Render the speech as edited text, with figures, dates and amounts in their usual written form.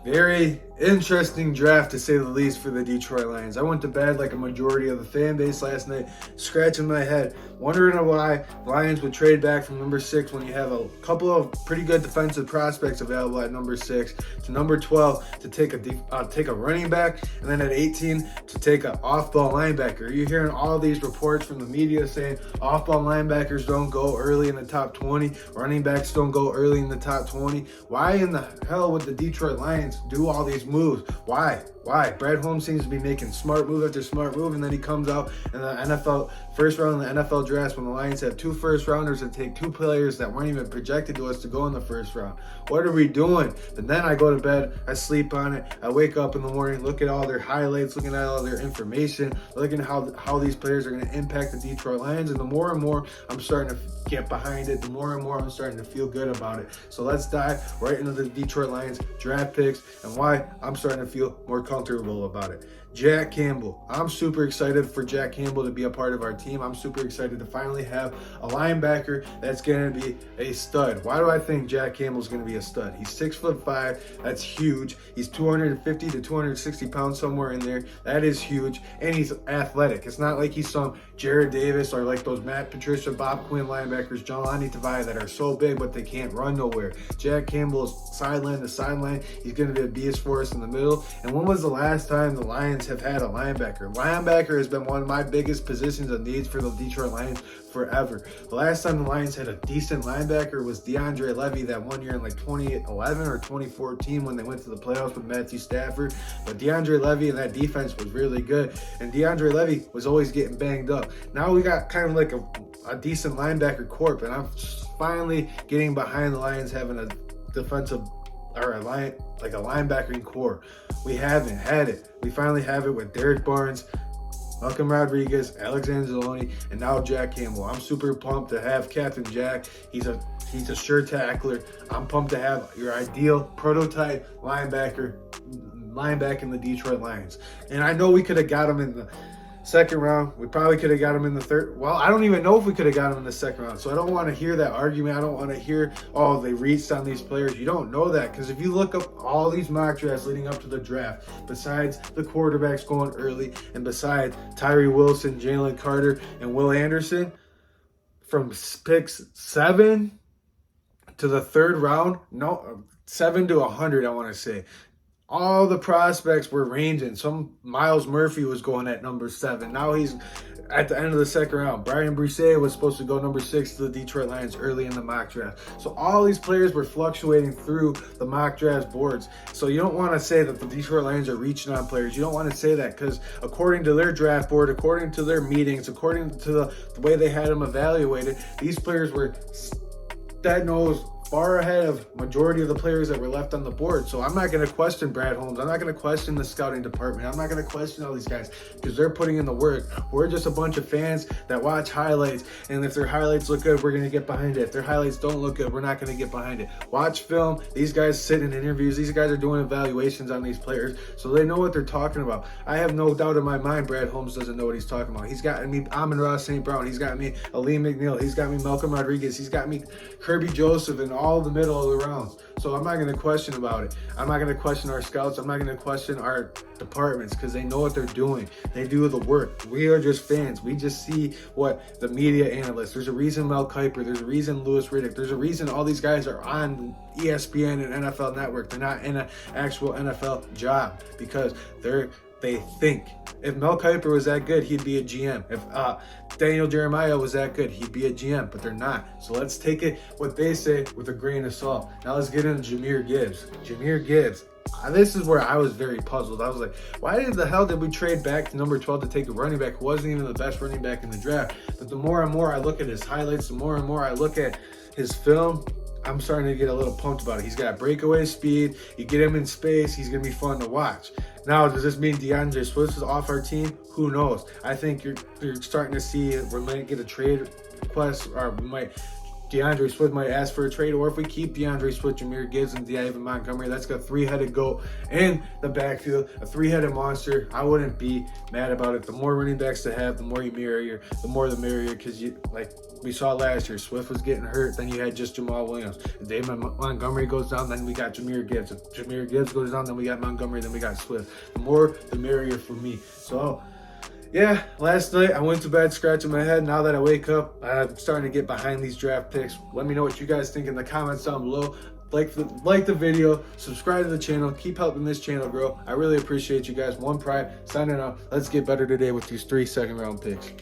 Very interesting draft, to say the least, for the Detroit Lions. I went to bed like a majority of the fan base last night, scratching my head, wondering why Lions would trade back from number 6 when you have a couple of pretty good defensive prospects available at number 6 to number 12 to take a running back, and then at 18 to take an off-ball linebacker. You're hearing all these reports from the media saying off-ball linebackers don't go early in the top 20, running backs don't go early in the top 20. Why in the hell would the Detroit Lions do all these moves? Why? Brad Holmes seems to be making smart move after smart move, and then he comes out in the NFL first round of the NFL draft when the Lions have 2 first rounders and take 2 players that weren't even projected to us to go in the first round. What are we doing? And then I go to bed, I sleep on it, I wake up in the morning, look at all their highlights, looking at all their information, looking at how these players are going to impact the Detroit Lions, and the more and more I'm starting to get behind it, the more and more I'm starting to feel good about it. So let's dive right into the Detroit Lions draft picks and why I'm starting to feel more comfortable about it. Jack Campbell. I'm super excited for Jack Campbell to be a part of our team. I'm super excited to finally have a linebacker that's going to be a stud. Why do I think Jack Campbell's going to be a stud? He's 6'5". That's huge. He's 250 to 260 pounds, somewhere in there. That is huge. And he's athletic. It's not like he's some Jared Davis or like those Matt Patricia, Bob Quinn linebackers, Jahlani Tavai, that are so big but they can't run nowhere. Jack Campbell is sideline to sideline. He's going to be a beast for us in the middle. And when was the last time the Lions have had a linebacker? Linebacker has been one of my biggest positions of needs for the Detroit Lions forever. The last time the Lions had a decent linebacker was DeAndre Levy that one year in like 2011 or 2014 when they went to the playoffs with Matthew Stafford. But DeAndre Levy and that defense was really good, and DeAndre Levy was always getting banged up. Now we got kind of like a decent linebacker corp, and I'm finally getting behind the Lions having a defensive or a linebacking core. We haven't had it. We finally have it with Derek Barnes, Malcolm Rodriguez, Alex Anzalone, and now Jack Campbell. I'm super pumped to have Captain Jack. He's a sure tackler. I'm pumped to have your ideal prototype linebacker in the Detroit Lions. And I know we could have got him in the second round. We probably could have got him in the third. Well, I don't even know if we could have got him in the second round. So I don't want to hear that argument. I don't want to hear, oh, they reached on these players. You don't know that, because if you look up all these mock drafts leading up to the draft, besides the quarterbacks going early and besides Tyree Wilson, Jalen Carter, and Will Anderson, from picks 7 to the third round, 7 to 100, I want to say, all the prospects were ranging. Some Miles Murphy was going at number 7. Now he's at the end of the second round. Brian Brisset was supposed to go number 6 to the Detroit Lions early in the mock draft. So all these players were fluctuating through the mock draft boards. So you don't want to say that the Detroit Lions are reaching on players. You don't want to say that, because according to their draft board, according to their meetings, according to the way they had them evaluated, these players were dead nose far ahead of majority of the players that were left on the board. So I'm not going to question Brad Holmes. I'm not going to question the scouting department. I'm not going to question all these guys, because they're putting in the work. We're just a bunch of fans that watch highlights, and if their highlights look good, we're going to get behind it. If their highlights don't look good, we're not going to get behind it. Watch film. These guys sit in interviews. These guys are doing evaluations on these players, so they know what they're talking about. I have no doubt in my mind Brad Holmes doesn't know what he's talking about. He's got me Amon-Ra St. Brown. He's got me Aleem McNeil. He's got me Malcolm Rodriguez. He's got me Kirby Joseph and all the middle of the rounds. So I'm not going to question about it. I'm not going to question our scouts. I'm not going to question our departments, because they know what they're doing. They do the work. We are just fans. We just see what the media analysts. There's a reason Mel Kiper. There's a reason Louis Riddick. There's a reason all these guys are on ESPN and NFL Network. They're not in an actual NFL job, because they think. If Mel Kiper was that good, he'd be a GM. If Daniel Jeremiah was that good, he'd be a GM, but they're not. So let's take it, what they say, with a grain of salt. Now let's get into Jahmyr Gibbs. Jahmyr Gibbs. This is where I was very puzzled. I was like, why the hell did we trade back to number 12 to take a running back who wasn't even the best running back in the draft? But the more and more I look at his highlights, the more and more I look at his film, I'm starting to get a little pumped about it. He's got breakaway speed. You get him in space, he's going to be fun to watch. Now, does this mean DeAndre Swift is off our team? Who knows? I think you're starting to see we might get a trade request, or we might DeAndre Swift might ask for a trade, or if we keep DeAndre Swift, Jahmyr Gibbs, and David Montgomery, that's got a three-headed goat in the backfield, a three-headed monster. I wouldn't be mad about it. The more running backs to have, the more the more the merrier, because like we saw last year, Swift was getting hurt, then you had just Jamal Williams. If David Montgomery goes down, then we got Jahmyr Gibbs. If Jahmyr Gibbs goes down, then we got Montgomery, then we got Swift. The more the merrier for me. So yeah, last night I went to bed scratching my head. Now that I wake up, I'm starting to get behind these draft picks. Let me know what you guys think in the comments down below. Like the video, subscribe to the channel, keep helping this channel grow. I really appreciate you guys. One Pride signing out. Let's get better today with these 3 second round picks.